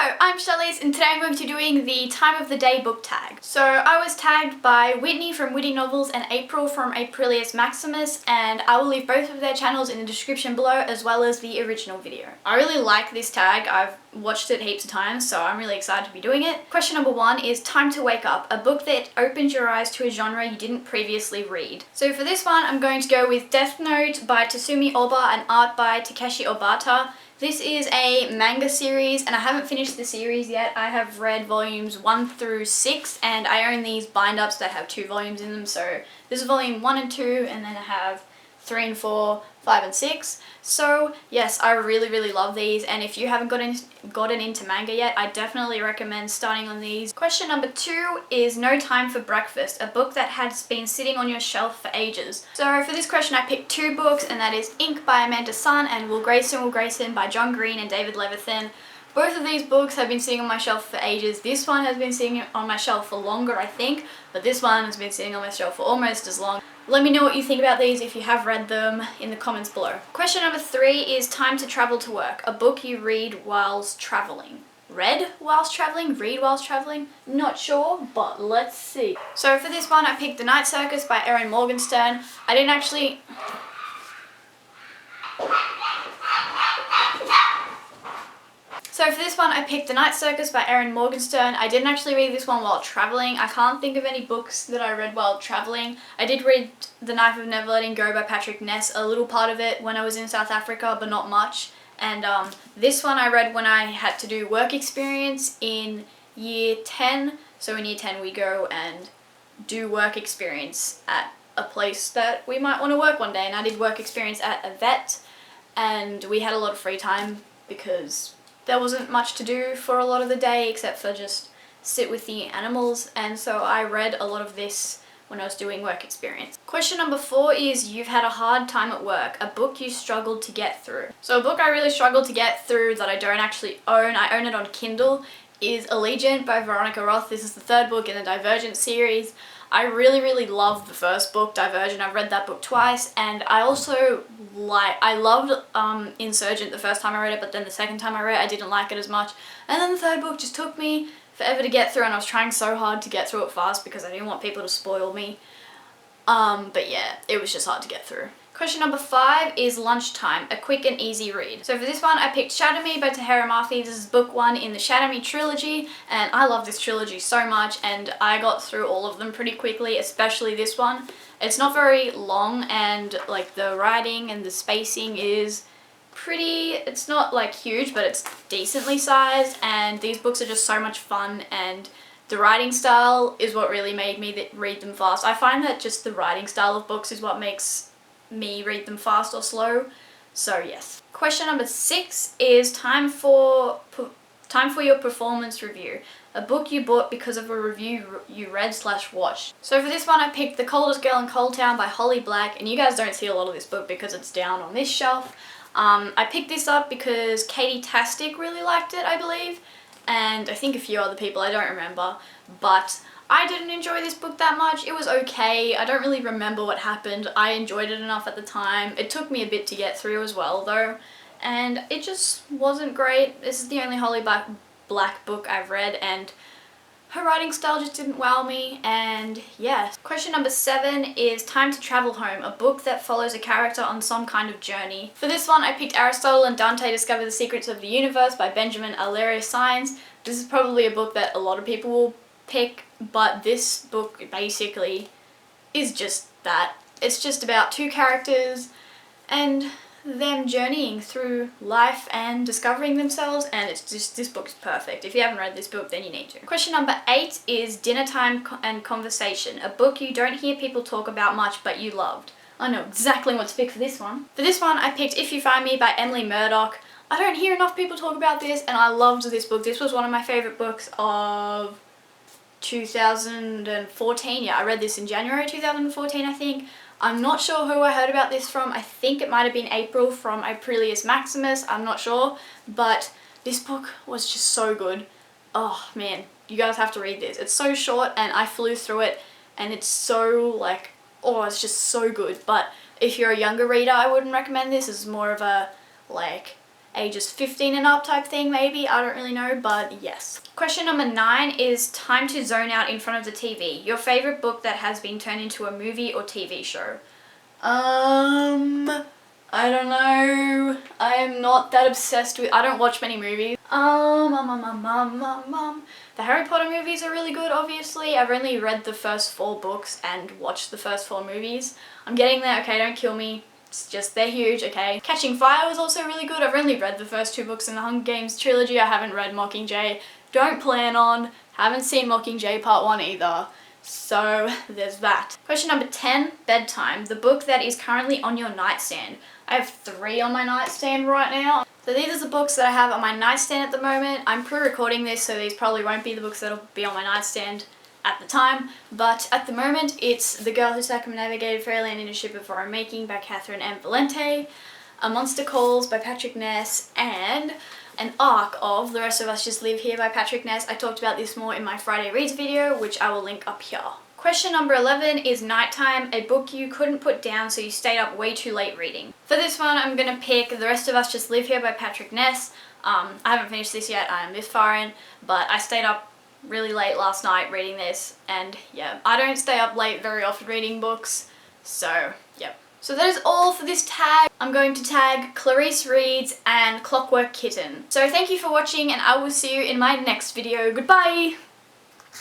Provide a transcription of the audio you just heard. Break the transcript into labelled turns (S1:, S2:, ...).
S1: Hello, I'm Charly and today I'm going to be doing the time of the day book tag. So I was tagged by Whitney from Witty Novels and April from Aprilius Maximus, and I will leave both of their channels in the description below as well as the original video. I really like this tag. I've watched it heaps of times, so I'm really excited to be doing it. Question number 1 is Time to Wake Up, a book that opens your eyes to a genre you didn't previously read. So for this one, I'm going to go with Death Note by Tasumi Oba and art by Takeshi Obata. This is a manga series and I haven't finished the series yet. I have read volumes 1 through 6 and I own these bind-ups that have 2 volumes in them. So this is volume 1 and 2 and then I have 3 and 4, 5 and 6. So yes, I really love these, and if you haven't gotten into manga yet, I definitely recommend starting on these. Question number 2 is No Time for Breakfast, a book that has been sitting on your shelf for ages. So for this question I picked 2 books, and that is Ink by Amanda Sun and Will Grayson by John Green and David Levithan. Both of these books have been sitting on my shelf for ages. This one has been sitting on my shelf for longer, I think, but this one has been sitting on my shelf for almost as long. Let me know what you think about these if you have read them in the comments below. Question number 3 is Time to Travel to Work, a book you read whilst traveling. Read whilst traveling? Read whilst traveling? Not sure, but let's see. So for this one I picked The Night Circus by Erin Morgenstern. I didn't actually... So for this one I picked The Night Circus by Erin Morgenstern. I didn't actually read this one while travelling. I can't think of any books that I read while travelling. I did read The Knife of Never Letting Go by Patrick Ness, a little part of it when I was in South Africa, but not much. And this one I read when I had to do work experience in year 10. So in year 10 we go and do work experience at a place that we might want to work one day. And I did work experience at a vet, and we had a lot of free time because there wasn't much to do for a lot of the day except for just sit with the animals, and so I read a lot of this when I was doing work experience. Question number 4 is You've Had a Hard Time at Work, a book you struggled to get through. So a book I really struggled to get through that I don't actually own, I own it on Kindle, is Allegiant by Veronica Roth. This is the 3rd book in the Divergent series. I really loved the first book, Divergent. I've read that book twice, and I also loved Insurgent the first time I read it, but then the second time I read it, I didn't like it as much. And then the 3rd book just took me forever to get through, and I was trying so hard to get through it fast because I didn't want people to spoil me. But yeah, it was just hard to get through. Question number 5 is Lunchtime, a quick and easy read. So for this one I picked Shatter Me by Tahereh Mafi. This is book 1 in the Shatter Me trilogy, and I love this trilogy so much, and I got through all of them pretty quickly, especially this one. It's not very long, and like the writing and the spacing is pretty, it's not like huge, but it's decently sized, and these books are just so much fun, and the writing style is what really made me read them fast. I find that just the writing style of books is what makes me read them fast or slow, so yes. Question number 6 is time for your performance review, a book you bought because of a review you read/watched. So for this one I picked The Coldest Girl in Cold Town by Holly Black, and you guys don't see a lot of this book because it's down on this shelf. I picked this up because Katie Tastic really liked it, I believe, and I think a few other people, I don't remember, but I didn't enjoy this book that much. It was okay. I don't really remember what happened. I enjoyed it enough at the time. It took me a bit to get through as well though, and it just wasn't great. This is the only Holly Black book I've read, and her writing style just didn't wow me, and yeah. Question number 7 is Time to Travel Home, a book that follows a character on some kind of journey. For this one I picked Aristotle and Dante Discover the Secrets of the Universe by Benjamin Alere Sainz. This is probably a book that a lot of people will pick, but this book basically is just that. It's just about 2 characters and them journeying through life and discovering themselves, and it's just, this book is perfect. If you haven't read this book, then you need to. Question number 8 is Dinner Time and Conversation, a book you don't hear people talk about much but you loved. I know exactly what to pick for this one. For this one I picked If You Find Me by Emily Murdoch. I don't hear enough people talk about this, and I loved this book. This was one of my favourite books of 2014. Yeah, I read this in January 2014, I think. I'm not sure who I heard about this from. I think it might have been April from Aprilius Maximus. I'm not sure, but this book was just so good. Oh man, you guys have to read this. It's so short and I flew through it, and it's so like, oh, it's just so good. But if you're a younger reader, I wouldn't recommend this. It's more of a like ages 15 and up type thing maybe, I don't really know, but yes. Question number 9 is time to zone out in front of the TV. Your favourite book that has been turned into a movie or TV show? I don't know. I am not that obsessed with, I don't watch many movies. The Harry Potter movies are really good, obviously. I've only read the first 4 books and watched the first 4 movies. I'm getting there, okay, don't kill me. It's just, they're huge, okay. Catching Fire was also really good. I've only read the first 2 books in the Hunger Games trilogy. I haven't read Mockingjay. Don't plan on. Haven't seen Mockingjay Part 1 either. So, there's that. Question number 10, Bedtime. The book that is currently on your nightstand. I have 3 on my nightstand right now. So these are the books that I have on my nightstand at the moment. I'm pre-recording this, so these probably won't be the books that'll be on my nightstand at the time. But at the moment, it's The Girl Who Circumnavigated Fairyland in a Ship of Her Own Making by Catherine M. Valente, A Monster Calls by Patrick Ness, and an arc of The Rest of Us Just Live Here by Patrick Ness. I talked about this more in my Friday Reads video, which I will link up here. Question number 11 is Nighttime, a book you couldn't put down so you stayed up way too late reading. For this one, I'm going to pick The Rest of Us Just Live Here by Patrick Ness. I haven't finished this yet, I'm this far in, but I stayed up really late last night reading this, and yeah, I don't stay up late very often reading books, so yep. So that is all for this tag. I'm going to tag Clarice Reads and Clockwork Kitten. So thank you for watching, and I will see you in my next video. Goodbye!